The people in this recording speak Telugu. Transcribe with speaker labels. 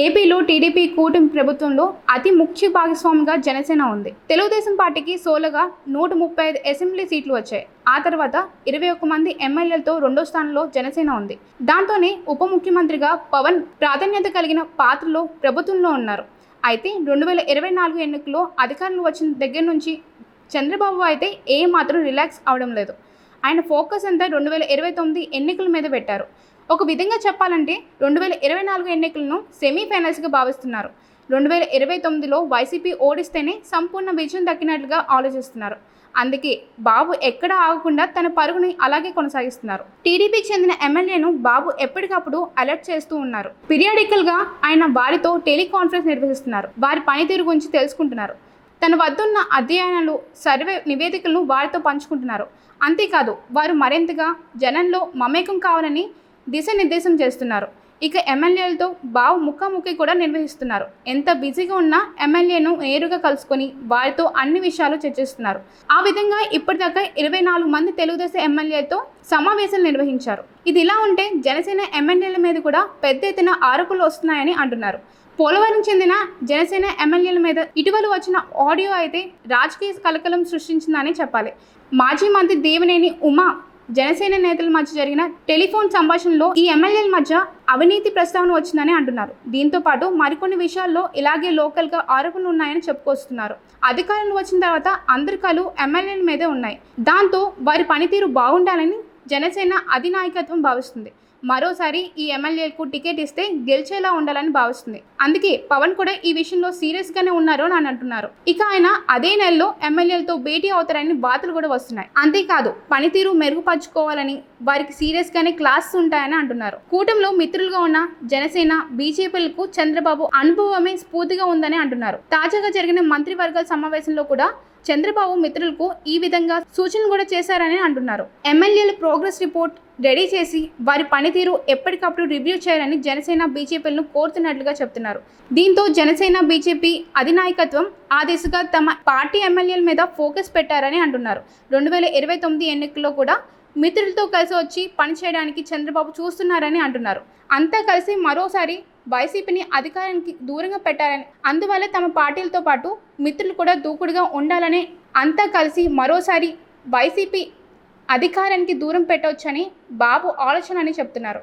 Speaker 1: ఏపీలో టీడీపీ కూటమి ప్రభుత్వంలో అతి ముఖ్య భాగస్వామిగా జనసేన ఉంది. తెలుగుదేశం పార్టీకి సోలోగా 135 అసెంబ్లీ సీట్లు వచ్చాయి. ఆ తర్వాత 21 మంది ఎమ్మెల్యేలతో రెండో స్థానంలో జనసేన ఉంది. దాంతోనే ఉప ముఖ్యమంత్రిగా పవన్ ప్రాధాన్యత కలిగిన పాత్రలో ప్రభుత్వంలో ఉన్నారు. అయితే 2024 ఎన్నికల్లో అధికారంలో వచ్చిన దగ్గర నుంచి చంద్రబాబు అయితే మాత్రం రిలాక్స్ అవడం లేదు. ఆయన ఫోకస్ అంతా 2029 ఎన్నికల మీద పెట్టారు. ఒక విధంగా చెప్పాలంటే 2024 ఎన్నికలను సెమీఫైనల్స్గా భావిస్తున్నారు. 2029లో వైసీపీ ఓడిస్తేనే సంపూర్ణ విజయం దక్కినట్లుగా ఆలోచిస్తున్నారు. అందుకే బాబు ఎక్కడ ఆగకుండా తన పరుగుని అలాగే కొనసాగిస్తున్నారు. టీడీపీకి చెందిన ఎమ్మెల్యేను బాబు ఎప్పటికప్పుడు అలర్ట్ చేస్తూ ఉన్నారు. పీరియాడికల్గా ఆయన వారితో టెలికాన్ఫరెన్స్ నిర్వహిస్తున్నారు. వారి పనితీరు గురించి తెలుసుకుంటున్నారు. తన వద్దున్న అధ్యయనాలు, సర్వే నివేదికలను వారితో పంచుకుంటున్నారు. అంతేకాదు వారు మరింతగా జనంలో మమేకం కావాలని దిశానిర్దేశం చేస్తున్నారు. ఇక ఎమ్మెల్యేలతో బాబు ముఖాముఖి కూడా నిర్వహిస్తున్నారు. ఎంత బిజీగా ఉన్నా ఎమ్మెల్యేను నేరుగా కలుసుకొని వారితో అన్ని విషయాలు చర్చిస్తున్నారు. ఆ విధంగా ఇప్పటిదాకా 24 మంది తెలుగుదేశం ఎమ్మెల్యేలతో సమావేశాలు నిర్వహించారు. ఇది ఇలా ఉంటే జనసేన ఎమ్మెల్యేల మీద కూడా పెద్ద ఎత్తున ఆరోపణలు వస్తున్నాయని అంటున్నారు. పోలవరం చెందిన జనసేన ఎమ్మెల్యేల మీద ఇటీవల వచ్చిన ఆడియో అయితే రాజకీయ కలకలం సృష్టించిందని చెప్పాలి. మాజీ మంత్రి దేవినేని ఉమా జనసేన నేతల మధ్య జరిగిన టెలిఫోన్ సంభాషణలో ఈ ఎమ్మెల్యేల మధ్య అవినీతి ప్రస్తావన వచ్చిందని అంటున్నారు. దీంతో పాటు మరికొన్ని విషయాల్లో ఇలాగే లోకల్గా ఆరోపణలు ఉన్నాయని చెప్పుకొస్తున్నారు. అధికారంలో వచ్చిన తర్వాత అందరి కళ్ళు ఎమ్మెల్యేల మీదే ఉన్నాయి. దాంతో వారి పనితీరు బాగుండాలని జనసేన అధినాయకత్వం భావిస్తుంది. మరోసారి ఈ ఎమ్మెల్యేలకు టికెట్ ఇస్తే గెలిచేలా ఉండాలని భావిస్తుంది. అందుకే పవన్ కూడా ఈ విషయంలో సీరియస్గానే ఉన్నారు అని అంటున్నారు. ఇక ఆయన అదే నెలలో ఎమ్మెల్యేలతో భేటీ అవుతారని వార్తలు కూడా వస్తున్నాయి. అంతేకాదు పనితీరు మెరుగుపరుచుకోవాలని వారికి సీరియస్గానే క్లాసెస్ ఉంటాయని అంటున్నారు. కూటమిలో మిత్రులుగా ఉన్న జనసేన, బీజేపీలకు చంద్రబాబు అనుభవమే స్ఫూర్తిగా ఉందని అంటున్నారు. తాజాగా జరిగిన మంత్రివర్గాల సమావేశంలో కూడా చంద్రబాబు మిత్రులకు ఈ విధంగా సూచనలు కూడా చేశారని అంటున్నారు. ఎమ్మెల్యేల ప్రోగ్రెస్ రిపోర్ట్ రెడీ చేసి వారి పనితీరు ఎప్పటికప్పుడు రివ్యూ చేయాలని జనసేన, బీజేపీలను కోరుతున్నట్లుగా చెప్తున్నారు. దీంతో జనసేన, బీజేపీ అధినాయకత్వం ఆ దిశగా తమ పార్టీ ఎమ్మెల్యేల మీద ఫోకస్ పెట్టారని అంటున్నారు. 2029 ఎన్నికల్లో కూడా మిత్రులతో కలిసి వచ్చి పనిచేయడానికి చంద్రబాబు చూస్తున్నారని అంటున్నారు. అంతా కలిసి మరోసారి వైసీపీని అధికారానికి దూరంగా పెట్టారని, అందువల్ల తమ పార్టీలతో పాటు మిత్రులు కూడా దూకుడుగా ఉండాలని, అంతా కలిసి మరోసారి వైసీపీ అధికారానికి దూరం పెట్టవచ్చని బాబు ఆలోచన అని చెప్తున్నారు.